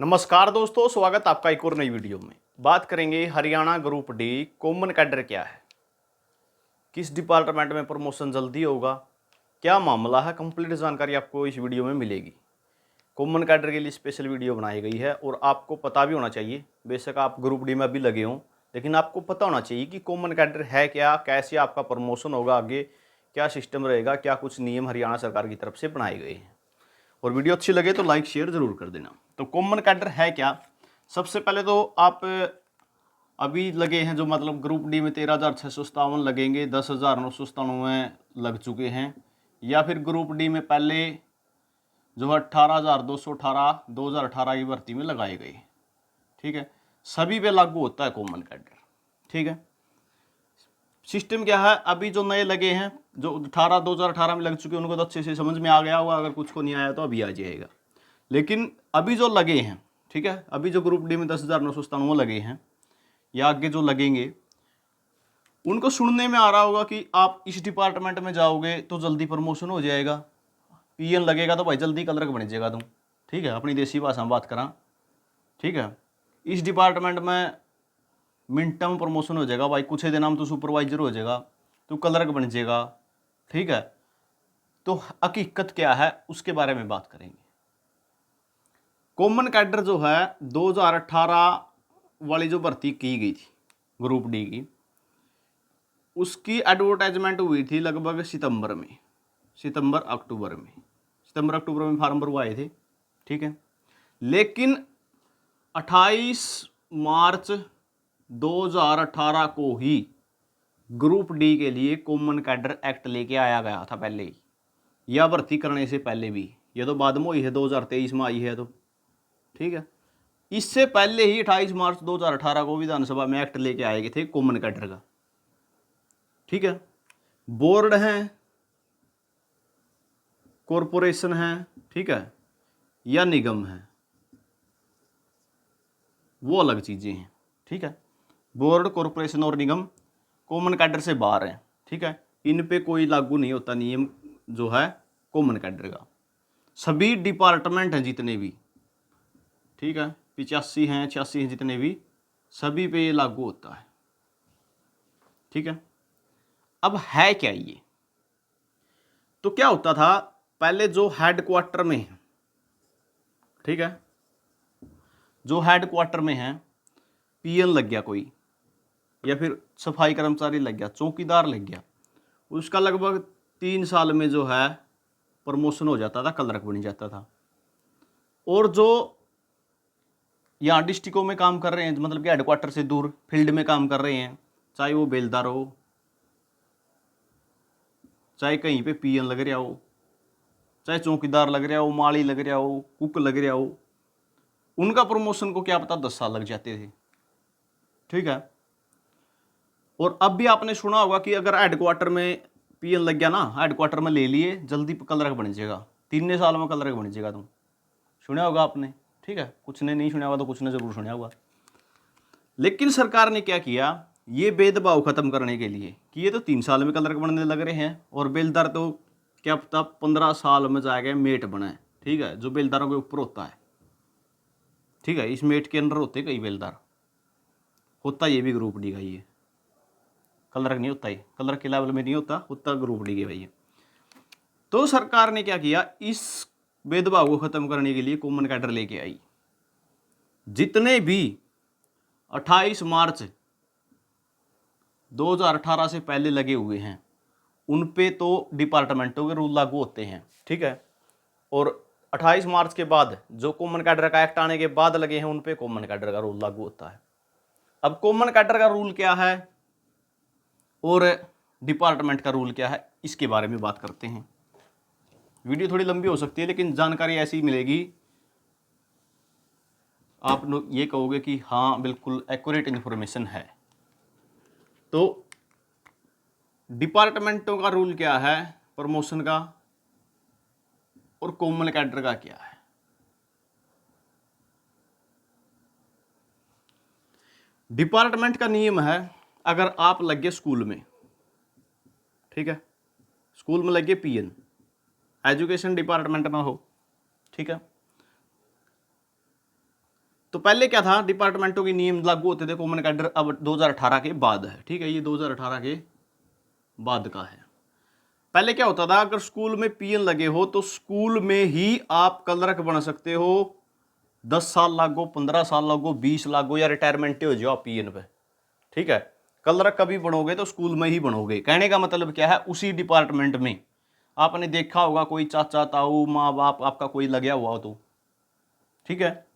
नमस्कार दोस्तों, स्वागत आपका एक और नई वीडियो में। बात करेंगे Haryana group D common cadre क्या है, किस डिपार्टमेंट में प्रमोशन जल्दी होगा, क्या मामला है, कंप्लीट जानकारी आपको इस वीडियो में मिलेगी। कॉमन कैडर के लिए स्पेशल वीडियो बनाई गई है और आपको पता भी होना चाहिए, बेशक आप ग्रुप डी में अभी लगे हों, लेकिन आपको पता होना चाहिए कि कॉमन कैडर है क्या, कैसे आपका प्रमोशन होगा, आगे क्या सिस्टम रहेगा, क्या कुछ नियम हरियाणा सरकार की तरफ से बनाए गए हैं। और वीडियो अच्छी लगे तो लाइक शेयर जरूर कर देना। तो कॉमन कैडर है क्या, सबसे पहले तो आप अभी लगे हैं जो मतलब ग्रुप डी में 13,657 लगेंगे, 10,997 लग चुके हैं, या फिर ग्रुप डी में पहले जो है 18,218 2018 की भर्ती में लगाए गए। ठीक है, सभी पे लागू होता है कॉमन कैडर। ठीक है, सिस्टम क्या है, अभी जो नए लगे हैं जो 2018 में लग चुके हैं उनको तो अच्छे से समझ में आ गया होगा, अगर कुछ को नहीं आया तो अभी आ जाएगा। लेकिन अभी जो लगे हैं, ठीक है, अभी जो ग्रुप डी में 10,997 लगे हैं या आगे जो लगेंगे, उनको सुनने में आ रहा होगा कि आप इस डिपार्टमेंट में जाओगे तो जल्दी प्रमोशन हो जाएगा, पीएन लगेगा तो भाई जल्दी क्लर्क बन जाएगा तुम। ठीक है, अपनी देसी भाषा में बात करा। ठीक है, इस डिपार्टमेंट में मिनट में प्रमोशन हो जाएगा भाई, कुछ ही दिन में तो सुपरवाइजर हो जाएगा, तो क्लर्क बन जाएगा। ठीक है, तो हकीकत क्या है उसके बारे में बात करेंगे। कॉमन कैडर जो है 2018 वाली जो भर्ती की गई थी ग्रुप डी की, उसकी एडवर्टाइजमेंट हुई थी लगभग सितंबर अक्टूबर में फार्म भरवाए थे। ठीक है, लेकिन 28 मार्च 2018 को ही ग्रुप डी के लिए कॉमन कैडर एक्ट लेके आया गया था पहले ही, या भर्ती करने से पहले भी। ये तो बाद में हुई है, 2023 में आई है तो। ठीक है, इससे पहले ही 28 मार्च 2018 को विधानसभा में एक्ट लेके आए गए थे कॉमन कैडर का। ठीक है, बोर्ड है, कॉरपोरेशन है, ठीक है, या निगम है, वो अलग चीजें हैं। ठीक है, बोर्ड, कॉरपोरेशन और निगम कॉमन कैडर से बाहर हैं। ठीक है, इन पे कोई लागू नहीं होता नियम जो है कॉमन कैडर का। सभी डिपार्टमेंट हैं जितने भी, ठीक है, 85 हैं 86 हैं जितने भी, सभी पे ये लागू होता है। ठीक है, अब है क्या ये, तो क्या होता था पहले जो हेडक्वार्टर में है, ठीक है, जो हेडक्वार्टर में है, पीएन लग गया कोई, या फिर सफाई कर्मचारी लग गया, चौकीदार लग गया, उसका लगभग 3 साल में जो है प्रमोशन हो जाता था, क्लर्क बन जाता था। और जो यहाँ डिस्ट्रिक्टों में काम कर रहे हैं, मतलब कि हेडक्वार्टर से दूर फील्ड में काम कर रहे हैं, चाहे वो बेलदार हो, चाहे कहीं पे पीएन लग रहा हो, चाहे चौकीदार लग रहा हो, माली लग रहा हो, कुक लग रहा हो, उनका प्रमोशन को क्या पता 10 साल लग जाते थे। ठीक है, और अब भी आपने सुना होगा कि अगर हेडक्वार्टर में पीएन लग गया ना, हेडक्वार्टर में ले लिए, जल्दी क्लर्क बन जाएगा, 3 साल में क्लर्क बन जाएगा तुम, सुना होगा आपने। ठीक है, कुछ ने नहीं सुना होगा तो कुछ ने जरूर सुना होगा। लेकिन सरकार ने क्या किया, ये भेदभाव खत्म करने के लिए कि ये तो 3 साल में क्लर्क बनने लग रहे हैं, और बेलदार तो क्या पता 15 साल में जाएगा मेट बने। ठीक है, जो बेलदारों के ऊपर होता है। ठीक है, इस मेट के अंदर होते कई बेलदार, होता ये भी ग्रुप डी का, ये क्लर्क नहीं होता, ये क्लर्क के लेवल में नहीं होता ग्रुप डी के भाई। तो सरकार ने क्या किया, इस भेदभाव को खत्म करने के लिए कॉमन कैडर लेके आई। जितने भी 28 मार्च 2018 से पहले लगे हुए हैं उन पे तो डिपार्टमेंटों के रूल लागू होते हैं। ठीक है, और 28 मार्च के बाद जो कॉमन कैडर का एक्ट आने के बाद लगे हैं उन पे कॉमन कैडर का रूल लागू होता है। अब कॉमन कैडर का रूल क्या है और डिपार्टमेंट का रूल क्या है, इसके बारे में बात करते हैं। वीडियो थोड़ी लंबी हो सकती है लेकिन जानकारी ऐसी मिलेगी, आप लोग ये कहोगे कि हाँ बिल्कुल एक्यूरेट इन्फॉर्मेशन है। तो डिपार्टमेंटों का रूल क्या है प्रमोशन का, और कॉमन कैडर का क्या है। डिपार्टमेंट का नियम है, अगर आप लगे स्कूल में, ठीक है, स्कूल में लगे पीएन, एजुकेशन डिपार्टमेंट में हो, ठीक है, तो पहले क्या था, डिपार्टमेंटों के नियम लागू होते थे कॉमन कैडर, अब 2018 के बाद है, ठीक है, ये 2018 के बाद का है। पहले क्या होता था, अगर स्कूल में पीएन लगे हो तो स्कूल में ही आप क्लर्क बन सकते हो, 10 साल लागो, 15 साल लागो, 20 लागो, या रिटायरमेंट हो जाओ आप पीएन पे, ठीक है। क्लर्क कभी बनोगे तो स्कूल में ही बनोगे। कहने का मतलब क्या है, उसी डिपार्टमेंट में। आपने देखा होगा कोई चाचा ताऊ माँ बाप आपका कोई लगा हुआ हो तो, ठीक है,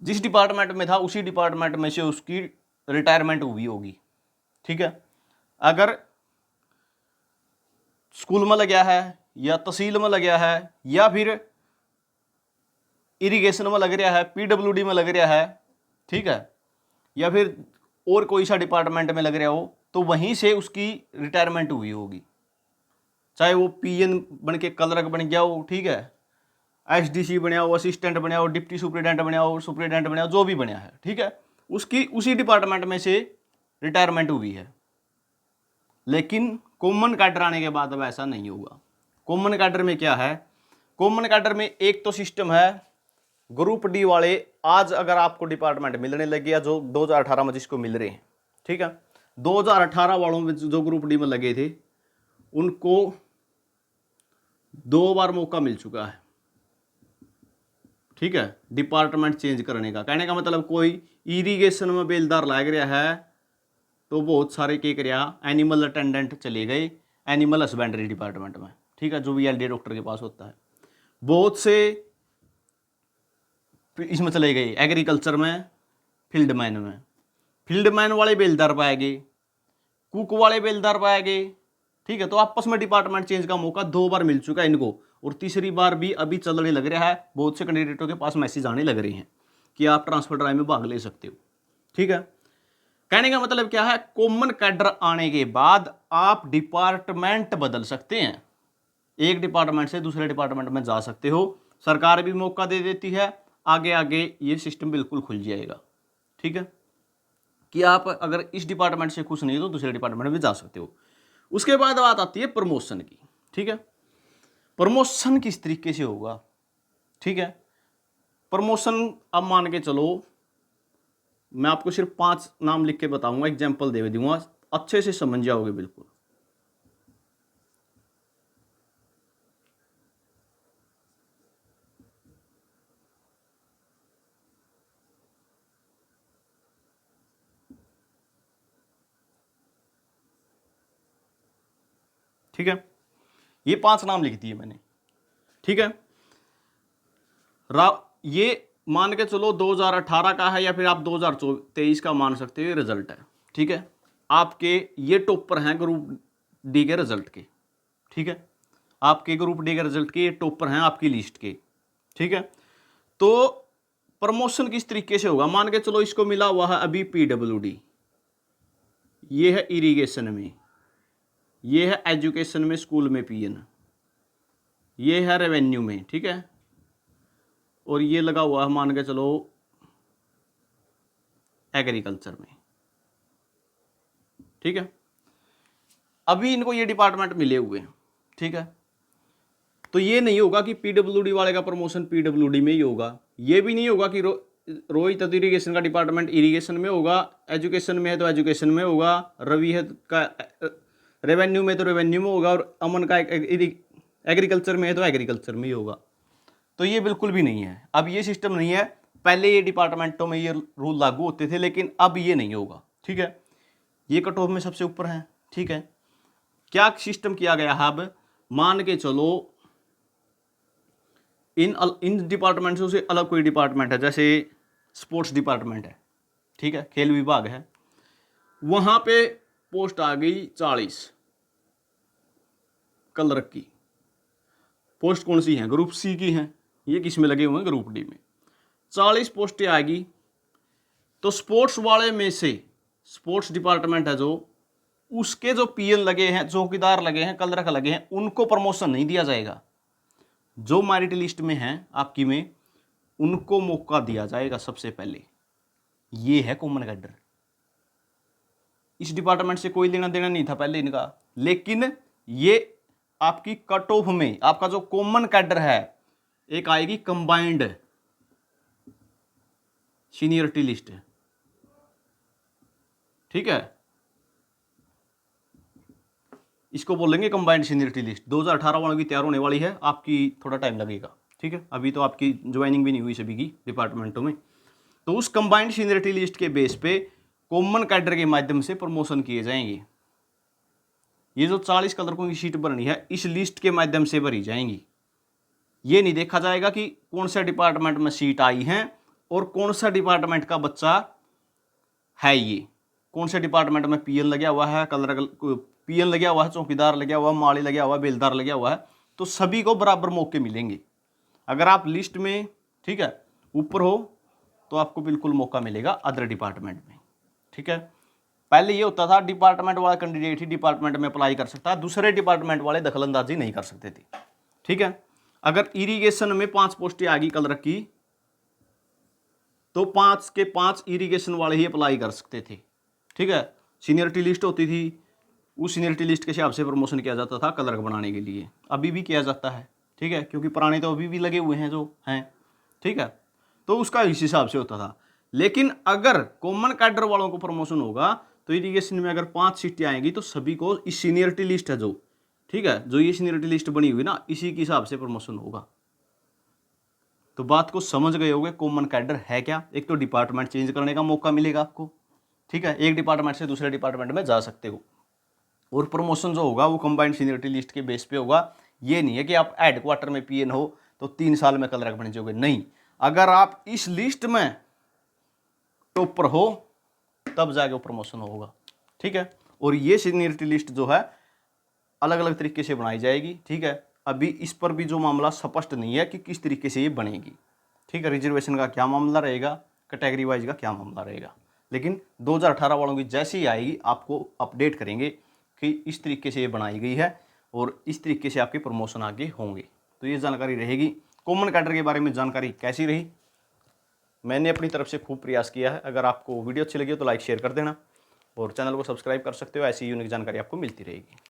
जिस डिपार्टमेंट में था उसी डिपार्टमेंट में से उसकी रिटायरमेंट हुई होगी, ठीक है। अगर स्कूल में लगा है या तहसील में लगा है या फिर इरिगेशन में लग रहा है, पीडब्ल्यूडी में लग रहा है, ठीक है, या फिर और कोई सा डिपार्टमेंट में लग रहा हो, तो वहीं से उसकी रिटायरमेंट हुई होगी। चाहे वो पीएन बन के क्लर्क बन गया हो, ठीक है, एसडीसी बनया हो, असिस्टेंट बनया हो, डिप्टी सुपरिटेंडेंट बनया हो, सुपरिटेंडेंट बनया हो, जो भी बनया है, ठीक है, उसकी उसी डिपार्टमेंट में से रिटायरमेंट हुई है। लेकिन कॉमन कैडर आने के बाद अब ऐसा नहीं होगा। कॉमन कैडर में क्या है, कॉमन कैडर में एक तो सिस्टम है, ग्रुप डी वाले आज अगर आपको डिपार्टमेंट मिलने लगे या जो 2018 में जिसको मिल रहे हैं, ठीक है, 2018 वालों में जो ग्रुप डी में लगे थे उनको 2 बार मौका मिल चुका है, ठीक है, डिपार्टमेंट चेंज करने का। कहने का मतलब कोई इरिगेशन में बेलदार लग रहा है तो बहुत सारे क्या करिया, एनिमल अटेंडेंट चले गए एनिमल हस्बेंड्री डिपार्टमेंट में, ठीक है, जो भी एलडी डॉक्टर के पास होता है। बहुत से इसमें चले गए एग्रीकल्चर में, फील्डमैन में, फील्डमैन वाले बेलदार पाएंगे, कुक वाले बेलदार पाएंगे, ठीक है। तो आपस में डिपार्टमेंट चेंज का मौका 2 बार मिल चुका है इनको, और तीसरी बार भी अभी चलने लग रहा है। बहुत से कैंडिडेटों के पास मैसेज आने लग रहे हैं कि आप ट्रांसफर ड्राइव में भाग ले सकते हो, ठीक है। कहने का मतलब क्या है, कॉमन कैडर आने के बाद आप डिपार्टमेंट बदल सकते हैं, एक डिपार्टमेंट से दूसरे डिपार्टमेंट में जा सकते हो। सरकार भी मौका दे देती है, आगे आगे ये सिस्टम बिल्कुल खुल जाएगा, ठीक है, कि आप अगर इस डिपार्टमेंट से खुश नहीं हो तो दूसरे डिपार्टमेंट में जा सकते हो। उसके बाद बात आती है प्रमोशन की, ठीक है। प्रमोशन किस तरीके से होगा, ठीक है। प्रमोशन अब मान के चलो, मैं आपको सिर्फ 5 नाम लिख के बताऊंगा, एग्जाम्पल दे दूंगा, अच्छे से समझ जाओगे बिल्कुल। ठीक है, ये 5 नाम लिख दिए मैंने, ठीक है। ये मान के चलो 2018 का है या फिर आप 2023 का मान सकते हो, ये रिजल्ट है, ठीक है। आपके ये टॉपर हैं ग्रुप डी के रिजल्ट के, ठीक है, आपके ग्रुप डी के रिजल्ट के ये टॉपर हैं आपकी लिस्ट के, ठीक है। तो प्रमोशन किस तरीके से होगा, मान के चलो इसको मिला हुआ है अभी पीडब्ल्यूडी, ये है इरिगेशन में, ये है एजुकेशन में स्कूल में पीएन, ये है रेवेन्यू में, ठीक है, और ये लगा हुआ है मान के चलो एग्रीकल्चर में, ठीक है। अभी इनको ये डिपार्टमेंट मिले हुए हैं, ठीक है। तो ये नहीं होगा कि पीडब्ल्यूडी वाले का प्रमोशन पीडब्ल्यूडी में ही होगा, ये भी नहीं होगा कि रोहित तो इरिगेशन का डिपार्टमेंट इरिगेशन में होगा, एजुकेशन में है तो एजुकेशन में होगा, रवि है का रेवेन्यू में तो रेवेन्यू में होगा, और अमन का एग्रीकल्चर में है तो एग्रीकल्चर में ही होगा। तो ये बिल्कुल भी नहीं है, अब ये सिस्टम नहीं है। पहले ये डिपार्टमेंटों में ये रूल लागू होते थे, लेकिन अब ये नहीं होगा, ठीक है। ये कट ऑफ में सबसे ऊपर है, ठीक है। क्या सिस्टम किया गया है, अब मान के चलो इन डिपार्टमेंट्सों से अलग कोई डिपार्टमेंट है, जैसे स्पोर्ट्स डिपार्टमेंट है, ठीक है, खेल विभाग है, वहां पे पोस्ट आ गई 40 क्लर्क की पोस्ट, कौन सी है, ग्रुप सी की है, ये किस में लगे हुए हैं, ग्रुप डी में 40 पोस्टें आएगी। तो स्पोर्ट्स वाले में से, स्पोर्ट्स डिपार्टमेंट है जो, उसके जो पीएन लगे हैं, चौकीदार लगे हैं, क्लर्क लगे हैं, उनको प्रमोशन नहीं दिया जाएगा। जो मेरिट लिस्ट में हैं आपकी में, उनको मौका दिया जाएगा सबसे पहले। ये है कॉमन कैडर। इस डिपार्टमेंट से कोई लेना देना नहीं था पहले इनका, लेकिन ये आपकी कट ऑफ में आपका जो कॉमन कैडर है, एक आएगी कंबाइंड सीनियरिटी लिस्ट है, ठीक है, इसको बोलेंगे कंबाइंड सीनियरिटी लिस्ट। 2018 वालों की तैयार होने वाली है, आपकी थोड़ा टाइम लगेगा, ठीक है, अभी तो आपकी ज्वाइनिंग भी नहीं हुई सभी की डिपार्टमेंटों में। तो उस कंबाइंड सीनियरिटी लिस्ट के बेस पे कॉमन कैडर के माध्यम से प्रमोशन किए जाएंगे। ये जो 40 कलरकों की सीट भरनी है इस लिस्ट के माध्यम से भरी जाएंगी। ये नहीं देखा जाएगा कि कौन से डिपार्टमेंट में सीट आई है और कौन सा डिपार्टमेंट का बच्चा है, ये कौन से डिपार्टमेंट में पीएन लगा हुआ है, पीएन लगा हुआ है, चौकीदार लगा हुआ है, माली लगा हुआ है, बेलदार लगा हुआ है, तो सभी को बराबर मौके मिलेंगे। अगर आप लिस्ट में, ठीक है, ऊपर हो तो आपको बिल्कुल मौका मिलेगा अदर डिपार्टमेंट में, ठीक है। पहले ये होता था डिपार्टमेंट वाला कैंडिडेट ही डिपार्टमेंट में अप्लाई कर सकता है, दूसरे डिपार्टमेंट वाले दखलंदाजी नहीं कर सकते थे, ठीक है। अगर इरिगेशन में 5 पोस्टें आ गई कलर की तो 5 के 5 इरिगेशन वाले ही अप्लाई कर सकते थे, ठीक है। सीनियरिटी लिस्ट होती थी, उस सीनियरिटी लिस्ट के हिसाब से प्रमोशन किया जाता था कलर बनाने के लिए, अभी भी किया जाता है, ठीक है, क्योंकि पुराने तो अभी भी लगे हुए हैं जो हैं, ठीक है। तो उसका इस हिसाब से होता था। लेकिन अगर कॉमन कैडर वालों को प्रमोशन होगा तो इरिगेशन में अगर 5 सीटें आएंगी तो सभी को इस सीनियरिटी लिस्ट है जो, ठीक है, जो ये सीनियरिटी लिस्ट बनी हुई ना, इसी के हिसाब से प्रमोशन होगा। तो बात को समझ गए होंगे कॉमन कैडर है क्या। एक तो डिपार्टमेंट चेंज करने का मौका मिलेगा आपको, ठीक है, एक डिपार्टमेंट से दूसरे डिपार्टमेंट में जा सकते हो, और प्रमोशन जो होगा वो कंबाइंड सीनियरिटी लिस्ट के बेस पे होगा। ये नहीं है कि आप हेडक्वार्टर में पीएन हो तो 3 साल में कलर बन जाओगे, नहीं, अगर आप इस लिस्ट में टॉपर हो तब जाके प्रमोशन होगा, ठीक है। और ये सीनियरिटी लिस्ट जो है अलग अलग तरीके से बनाई जाएगी, ठीक है। अभी इस पर भी जो मामला स्पष्ट नहीं है कि किस तरीके से ये बनेगी, ठीक है, रिजर्वेशन का क्या मामला रहेगा, कैटेगरी वाइज का क्या मामला रहेगा, लेकिन 2018 वालों की जैसे ही आएगी आपको अपडेट करेंगे कि इस तरीके से ये बनाई गई है और इस तरीके से आपके प्रमोशन आगे होंगे। तो ये जानकारी रहेगी। कॉमन कैडर के बारे में जानकारी कैसी रही, मैंने अपनी तरफ से खूब प्रयास किया है। अगर आपको वीडियो अच्छी लगी हो तो लाइक शेयर कर देना और चैनल को सब्सक्राइब कर सकते हो, ऐसी यूनिक जानकारी आपको मिलती रहेगी।